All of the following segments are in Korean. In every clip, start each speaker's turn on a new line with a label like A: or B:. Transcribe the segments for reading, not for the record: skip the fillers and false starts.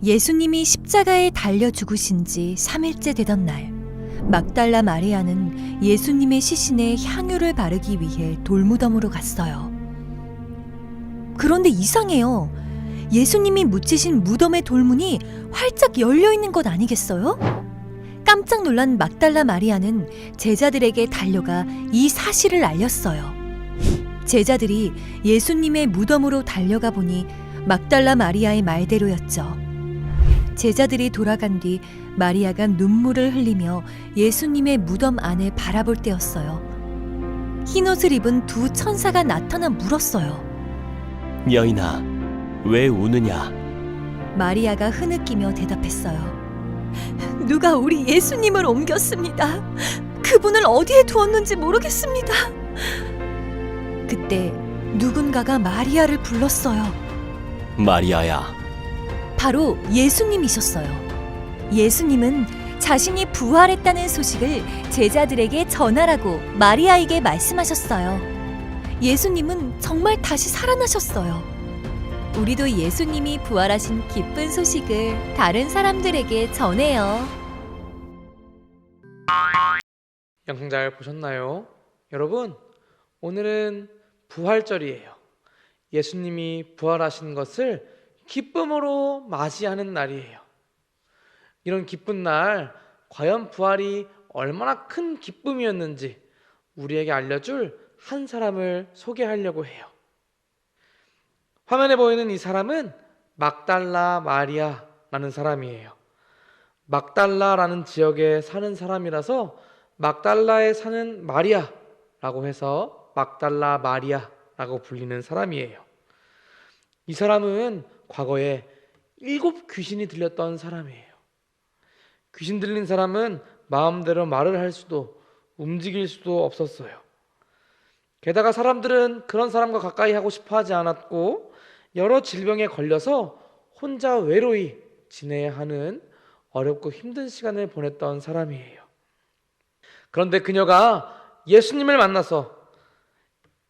A: 예수님이 십자가에 달려 죽으신 지 3일째 되던 날, 막달라 마리아는 예수님의 시신에 향유를 바르기 위해 돌무덤으로 갔어요. 그런데 이상해요. 예수님이 묻히신 무덤의 돌문이 활짝 열려 있는 것 아니겠어요? 깜짝 놀란 막달라 마리아는 제자들에게 달려가 이 사실을 알렸어요. 제자들이 예수님의 무덤으로 달려가 보니 막달라 마리아의 말대로였죠. 제자들이 돌아간 뒤 마리아가 눈물을 흘리며 예수님의 무덤 안을 바라볼 때였어요. 흰옷을 입은 두 천사가 나타나 물었어요.
B: 여인아, 왜 우느냐?
A: 마리아가 흐느끼며 대답했어요. 누가 우리 예수님을 옮겼습니다. 그분을 어디에 두었는지 모르겠습니다. 그때 누군가가 마리아를 불렀어요.
B: 마리아야.
A: 바로 예수님이셨어요. 예수님은 자신이 부활했다는 소식을 제자들에게 전하라고 마리아에게 말씀하셨어요. 예수님은 정말 다시 살아나셨어요. 우리도 예수님이 부활하신 기쁜 소식을 다른 사람들에게 전해요.
C: 영상 잘 보셨나요? 여러분, 오늘은 부활절이에요. 예수님이 부활하신 것을 기쁨으로 맞이하는 날이에요. 이런 기쁜 날, 과연 부활이 얼마나 큰 기쁨이었는지 우리에게 알려줄 한 사람을 소개하려고 해요. 화면에 보이는 이 사람은 막달라 마리아라는 사람이에요. 막달라라는 지역에 사는 사람이라서 막달라에 사는 마리아라고 해서 막달라 마리아라고 불리는 사람이에요. 이 사람은 과거에 7 귀신이 들렸던 사람이에요. 귀신 들린 사람은 마음대로 말을 할 수도 움직일 수도 없었어요. 게다가 사람들은 그런 사람과 가까이 하고 싶어 하지 않았고 여러 질병에 걸려서 혼자 외로이 지내야 하는 어렵고 힘든 시간을 보냈던 사람이에요. 그런데 그녀가 예수님을 만나서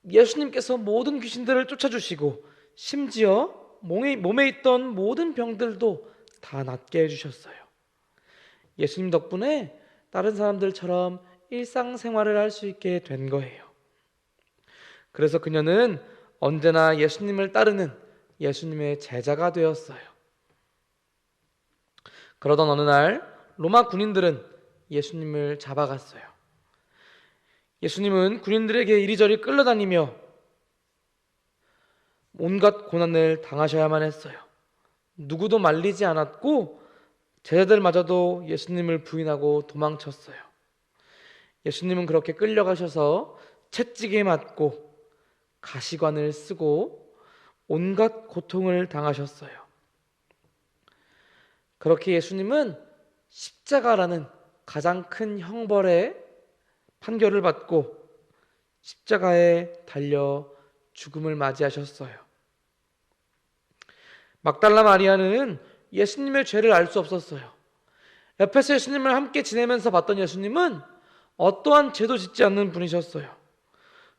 C: 예수님께서 모든 귀신들을 쫓아주시고 심지어 몸에 있던 모든 병들도 다 낫게 해주셨어요. 예수님 덕분에 다른 사람들처럼 일상생활을 할 수 있게 된 거예요. 그래서 그녀는 언제나 예수님을 따르는 예수님의 제자가 되었어요. 그러던 어느 날 로마 군인들은 예수님을 잡아갔어요. 예수님은 군인들에게 이리저리 끌려다니며 온갖 고난을 당하셔야만 했어요. 누구도 말리지 않았고 제자들마저도 예수님을 부인하고 도망쳤어요. 예수님은 그렇게 끌려가셔서 채찍에 맞고 가시관을 쓰고 온갖 고통을 당하셨어요. 그렇게 예수님은 십자가라는 가장 큰 형벌의 판결을 받고 십자가에 달려 죽음을 맞이하셨어요. 막달라 마리아는 예수님의 죄를 알 수 없었어요. 옆에서 예수님을 함께 지내면서 봤던 예수님은 어떠한 죄도 짓지 않는 분이셨어요.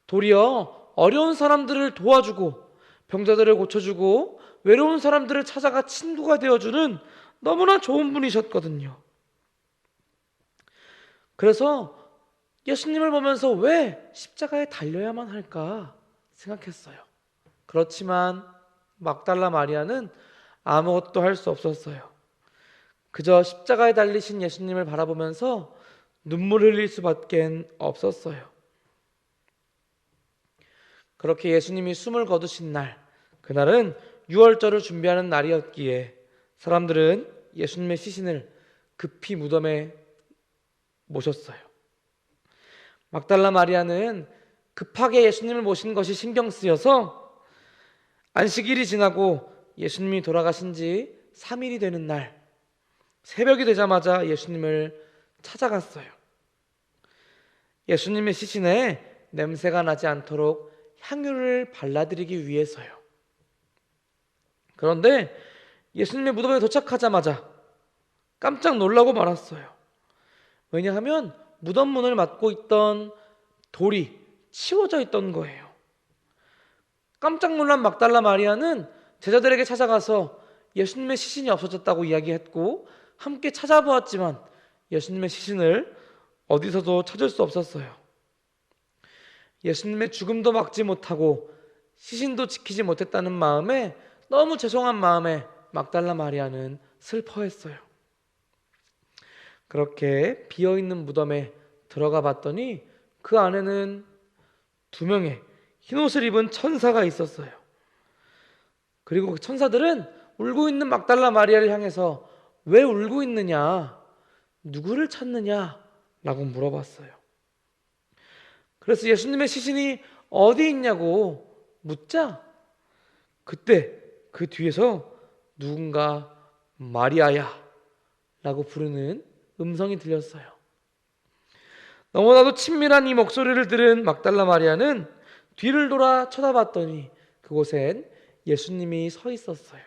C: 도리어 어려운 사람들을 도와주고 병자들을 고쳐주고 외로운 사람들을 찾아가 친구가 되어주는 너무나 좋은 분이셨거든요. 그래서 예수님을 보면서 왜 십자가에 달려야만 할까 생각했어요. 그렇지만 막달라 마리아는 아무것도 할 수 없었어요. 그저 십자가에 달리신 예수님을 바라보면서 눈물 흘릴 수밖에 없었어요. 그렇게 예수님이 숨을 거두신 날, 그날은 유월절을 준비하는 날이었기에 사람들은 예수님의 시신을 급히 무덤에 모셨어요. 막달라 마리아는 급하게 예수님을 모신 것이 신경 쓰여서 안식일이 지나고 예수님이 돌아가신 지 3일이 되는 날 새벽이 되자마자 예수님을 찾아갔어요. 예수님의 시신에 냄새가 나지 않도록 향유를 발라드리기 위해서요. 그런데 예수님의 무덤에 도착하자마자 깜짝 놀라고 말았어요. 왜냐하면 무덤 문을 막고 있던 돌이 치워져 있던 거예요. 깜짝 놀란 막달라 마리아는 제자들에게 찾아가서 예수님의 시신이 없어졌다고 이야기했고 함께 찾아보았지만 예수님의 시신을 어디서도 찾을 수 없었어요. 예수님의 죽음도 막지 못하고 시신도 지키지 못했다는 마음에, 너무 죄송한 마음에 막달라 마리아는 슬퍼했어요. 그렇게 비어있는 무덤에 들어가 봤더니 그 안에는 2명의 흰옷을 입은 천사가 있었어요. 그리고 그 천사들은 울고 있는 막달라 마리아를 향해서 왜 울고 있느냐, 누구를 찾느냐 라고 물어봤어요. 그래서 예수님의 시신이 어디 있냐고 묻자, 그때 그 뒤에서 누군가 마리아야 라고 부르는 음성이 들렸어요. 너무나도 친밀한 이 목소리를 들은 막달라 마리아는 뒤를 돌아 쳐다봤더니 그곳엔 예수님이 서 있었어요.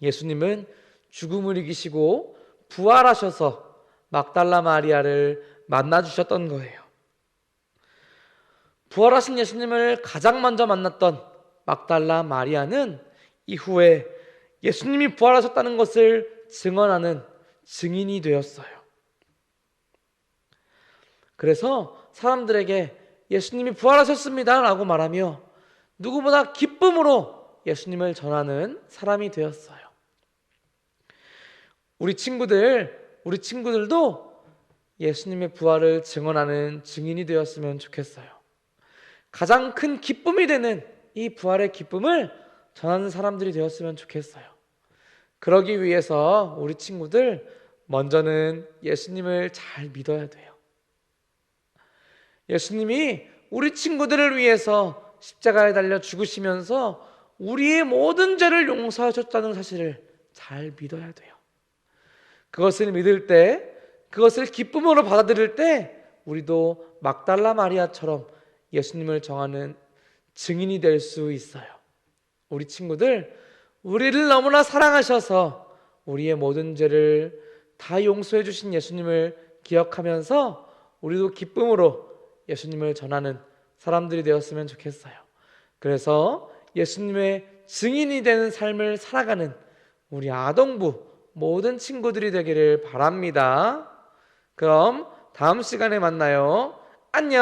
C: 예수님은 죽음을 이기시고 부활하셔서 막달라 마리아를 만나주셨던 거예요. 부활하신 예수님을 가장 먼저 만났던 막달라 마리아는 이후에 예수님이 부활하셨다는 것을 증언하는 증인이 되었어요. 그래서 사람들에게 예수님이 부활하셨습니다 라고 말하며 누구보다 기쁨으로 예수님을 전하는 사람이 되었어요. 우리 친구들도 예수님의 부활을 증언하는 증인이 되었으면 좋겠어요. 가장 큰 기쁨이 되는 이 부활의 기쁨을 전하는 사람들이 되었으면 좋겠어요. 그러기 위해서 우리 친구들 먼저는 예수님을 잘 믿어야 돼요. 예수님이 우리 친구들을 위해서 십자가에 달려 죽으시면서 우리의 모든 죄를 용서하셨다는 사실을 잘 믿어야 돼요. 그것을 믿을 때, 그것을 기쁨으로 받아들일 때 우리도 막달라 마리아처럼 예수님을 정하는 증인이 될 수 있어요. 우리 친구들, 우리를 너무나 사랑하셔서 우리의 모든 죄를 다 용서해 주신 예수님을 기억하면서 우리도 기쁨으로 예수님을 전하는 사람들이 되었으면 좋겠어요. 그래서 예수님의 증인이 되는 삶을 살아가는 우리 아동부 모든 친구들이 되기를 바랍니다. 그럼 다음 시간에 만나요. 안녕.